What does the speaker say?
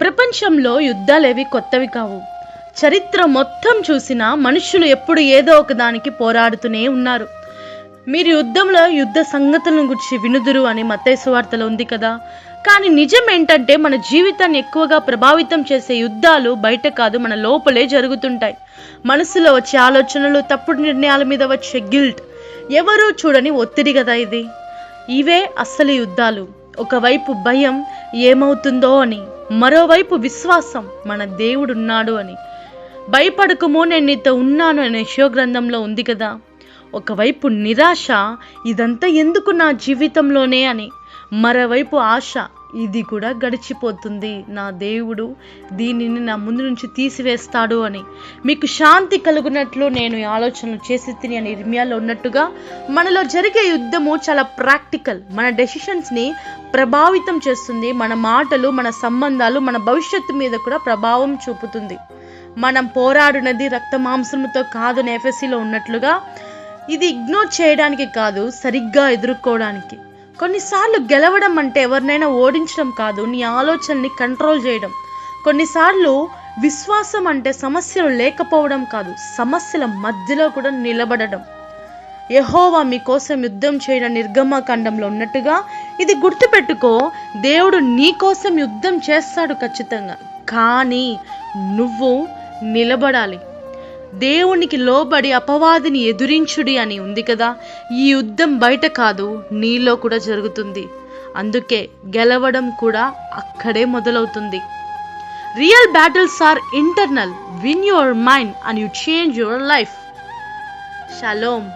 ప్రపంచంలో యుద్ధాలేవి కొత్తవి కావు. చరిత్ర మొత్తం చూసినా మనుషులు ఎప్పుడు ఏదో ఒక దానికి పోరాడుతూనే ఉన్నారు. మీరు యుద్ధ సంగతులను గురించి వినుదురు అని మత్తయి సువార్తలో ఉంది కదా. కానీ నిజం ఏంటంటే మన జీవితాన్ని ఎక్కువగా ప్రభావితం చేసే యుద్ధాలు బయట కాదు, మన లోపలే జరుగుతుంటాయి. మనసులో వచ్చే ఆలోచనలు, తప్పుడు నిర్ణయాల మీద వచ్చే గిల్ట్, ఎవరూ చూడని ఒత్తిడి కదా ఇది. ఇవే అసలు యుద్ధాలు. ఒకవైపు భయం, ఏమవుతుందో అని, మరోవైపు విశ్వాసం, మన దేవుడున్నాడు అని. భయపడకము, నేను నీతో ఉన్నాను అనే యెషయా గ్రంథంలో ఉంది కదా. ఒకవైపు నిరాశ, ఇదంతా ఎందుకు నా జీవితంలోనే అని. మరోవైపు ఆశ, ఇది కూడా గడిచిపోతుంది, నా దేవుడు దీనిని నా ముందు నుంచి తీసివేస్తాడు అని. మీకు శాంతి కలుగునట్లు నేను ఈ ఆలోచనలు చేసి తిని అని ఇర్మియాలో ఉన్నట్టుగా మనలో జరిగే యుద్ధము చాలా ప్రాక్టికల్. మన డెసిషన్స్ని ప్రభావితం చేస్తుంది. మన మాటలు, మన సంబంధాలు, మన భవిష్యత్తు మీద కూడా ప్రభావం చూపుతుంది. మనం పోరాడినది రక్త మాంసముతో కాదు అని ఎఫెసీలో ఉన్నట్లుగా ఇది ఇగ్నోర్ చేయడానికి కాదు, సరిగ్గా ఎదుర్కోవడానికి. కొన్నిసార్లు గెలవడం అంటే ఎవరినైనా ఓడించడం కాదు, నీ ఆలోచనని కంట్రోల్ చేయడం. కొన్నిసార్లు విశ్వాసం అంటే సమస్యలు లేకపోవడం కాదు, సమస్యల మధ్యలో కూడా నిలబడడం. యెహోవా మీకోసం యుద్ధం చేయడం నిర్గమకాండంలో ఉన్నట్టుగా ఇది గుర్తుపెట్టుకో. దేవుడు నీ కోసం యుద్ధం చేస్తాడు ఖచ్చితంగా, కానీ నువ్వు నిలబడాలి. దేవునికి లోబడి అపవాదిని ఎదురించుడి అని ఉంది కదా. ఈ యుద్ధం బయట కాదు, నీలో కూడా జరుగుతుంది. అందుకే గెలవడం కూడా అక్కడే మొదలవుతుంది. Real battles are internal. Win your mind and you change your life. Shalom.